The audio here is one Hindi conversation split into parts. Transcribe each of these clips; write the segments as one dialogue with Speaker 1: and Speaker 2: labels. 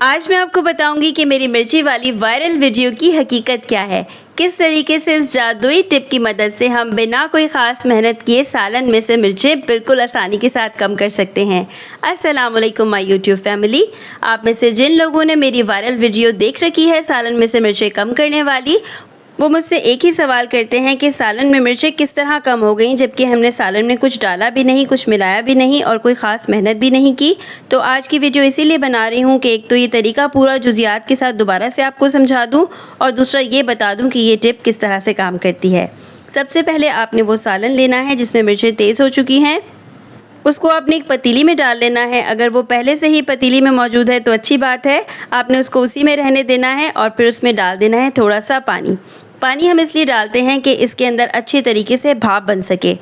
Speaker 1: आज मैं आपको बताऊंगी कि मेरी मिर्ची वाली वायरल वीडियो की हकीकत क्या है। किस तरीके से इस जादुई टिप की मदद से हम बिना कोई ख़ास मेहनत किए सालन में से मिर्चें बिल्कुल आसानी के साथ कम कर सकते हैं। अस्सलाम वालेकुम माय यूट्यूब फैमिली। आप में से जिन लोगों ने मेरी वायरल वीडियो देख रखी है सालन में से मिर्चें कम करने वाली, वो मुझसे एक ही सवाल करते हैं कि सालन में मिर्चें किस तरह कम हो गई, जबकि हमने सालन में कुछ डाला भी नहीं, कुछ मिलाया भी नहीं और कोई ख़ास मेहनत भी नहीं की। तो आज की वीडियो इसीलिए बना रही हूँ कि एक तो ये तरीका पूरा जुज़ियात के साथ दोबारा से आपको समझा दूँ और दूसरा ये बता दूँ कि ये टिप किस तरह से काम करती है। सबसे पहले आपने वो सालन लेना है जिसमें मिर्चें तेज़ हो चुकी हैं। उसको आपने एक पतीली में डाल लेना है। अगर वो पहले से ही पतीली में मौजूद है तो अच्छी बात है, आपने उसको उसी में रहने देना है और फिर उसमें डाल देना है थोड़ा सा पानी। पानी हम इसलिए डालते हैं कि इसके अंदर अच्छी तरीके से भाप बन सके।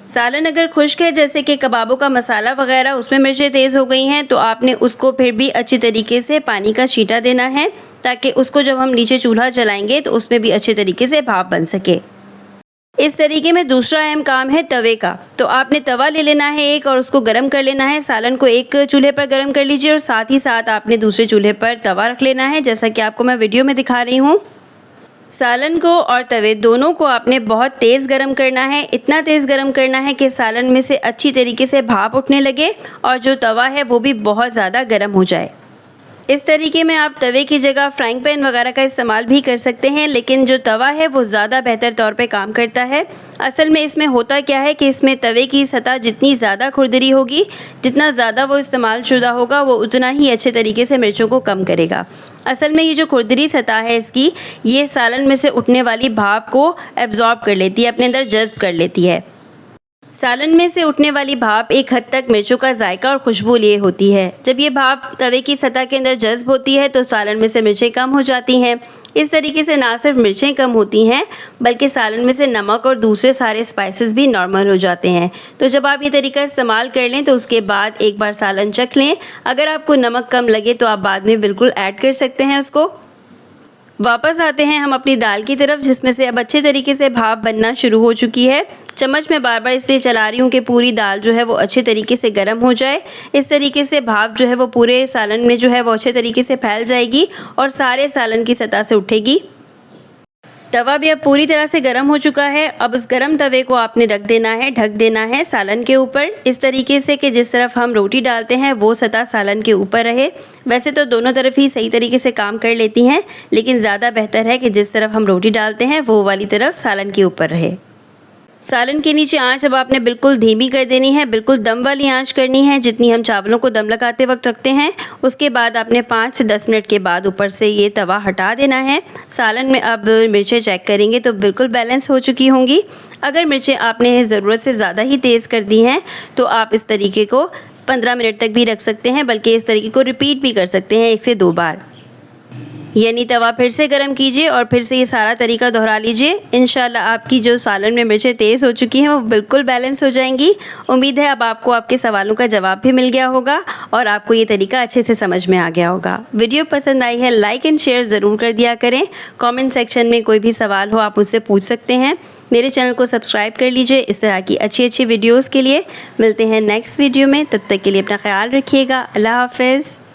Speaker 1: सालन अगर खुश्क है, जैसे कि कबाबों का मसाला वगैरह, उसमें मिर्चें तेज़ हो गई हैं, तो आपने उसको फिर भी अच्छी तरीके से पानी का छींटा देना है ताकि उसको जब हम नीचे चूल्हा जलाएंगे तो उसमें भी अच्छे तरीके से भाप बन सके। इस तरीके में दूसरा अहम काम है तवे का। तो आपने तवा ले लेना है एक और उसको गर्म कर लेना है। सालन को एक चूल्हे पर गर्म कर लीजिए और साथ ही साथ आपने दूसरे चूल्हे पर तवा रख लेना है, जैसा कि आपको मैं वीडियो में दिखा रही हूँ। सालन को और तवे दोनों को आपने बहुत तेज़ गरम करना है। इतना तेज़ गरम करना है कि सालन में से अच्छी तरीके से भाप उठने लगे और जो तवा है वो भी बहुत ज़्यादा गर्म हो जाए। इस तरीके में आप तवे की जगह फ्राइंग पैन वगैरह का इस्तेमाल भी कर सकते हैं, लेकिन जो तवा है वो ज़्यादा बेहतर तौर पे काम करता है। असल में इसमें होता क्या है कि इसमें तवे की सतह जितनी ज़्यादा खुरदरी होगी, जितना ज़्यादा वो इस्तेमाल शुदा होगा, वो उतना ही अच्छे तरीके से मिर्चों को कम करेगा। असल में ये जो खुरदरी सतह है इसकी, ये सालन में से उठने वाली भाप को एब्जॉर्ब कर लेती है, अपने अंदर जज्ब कर लेती है। सालन में से उठने वाली भाप एक हद तक मिर्चों का जायका और खुशबू लिए होती है। जब ये भाप तवे की सतह के अंदर जज्ब होती है तो सालन में से मिर्चें कम हो जाती हैं। इस तरीके से ना सिर्फ मिर्चें कम होती हैं बल्कि सालन में से नमक और दूसरे सारे स्पाइसेस भी नॉर्मल हो जाते हैं। तो जब आप ये तरीका इस्तेमाल कर लें तो उसके बाद एक बार सालन चख लें। अगर आपको नमक कम लगे तो आप बाद में बिल्कुल ऐड कर सकते हैं उसको। वापस आते हैं हम अपनी दाल की तरफ, जिसमें से अब अच्छे तरीके से भाप बनना शुरू हो चुकी है। चम्मच में बार बार इसलिए चला रही हूँ कि पूरी दाल जो है वो अच्छे तरीके से गर्म हो जाए। इस तरीके से भाप जो है वो पूरे सालन में जो है वो अच्छे तरीके से फैल जाएगी और सारे सालन की सतह से उठेगी। तवा भी अब पूरी तरह से गर्म हो चुका है। अब उस गर्म तवे को आपने रख देना है, ढक देना है सालन के ऊपर, इस तरीके से कि जिस तरफ हम रोटी डालते हैं वो सतह सालन के ऊपर रहे। वैसे तो दोनों तरफ ही सही तरीके से काम कर लेती हैं, लेकिन ज़्यादा बेहतर है कि जिस तरफ हम रोटी डालते हैं वो वाली तरफ सालन के ऊपर रहे। सालन के नीचे आंच अब आपने बिल्कुल धीमी कर देनी है, बिल्कुल दम वाली आंच करनी है जितनी हम चावलों को दम लगाते वक्त रखते हैं। उसके बाद आपने 5 से 10 मिनट के बाद ऊपर से ये तवा हटा देना है। सालन में अब मिर्चें चेक करेंगे तो बिल्कुल बैलेंस हो चुकी होंगी। अगर मिर्चें आपने ज़रूरत से ज़्यादा ही तेज़ कर दी हैं तो आप इस तरीके को 15 मिनट तक भी रख सकते हैं, बल्कि इस तरीके को रिपीट भी कर सकते हैं 1 से 2 बार। यानी तवा फिर से गर्म कीजिए और फिर से ये सारा तरीका दोहरा लीजिए। इंशाल्लाह आपकी जो सालन में मिर्चें तेज़ हो चुकी हैं वो बिल्कुल बैलेंस हो जाएंगी। उम्मीद है अब आपको आपके सवालों का जवाब भी मिल गया होगा और आपको ये तरीका अच्छे से समझ में आ गया होगा। वीडियो पसंद आई है लाइक एंड शेयर ज़रूर कर दिया करें। कमेंट सेक्शन में कोई भी सवाल हो आप मुझसे पूछ सकते हैं। मेरे चैनल को सब्सक्राइब कर लीजिए। इस तरह की अच्छी वीडियोज़ के लिए मिलते हैं नेक्स्ट वीडियो में। तब तक के लिए अपना ख्याल रखिएगा। अल्लाह हाफ़िज़।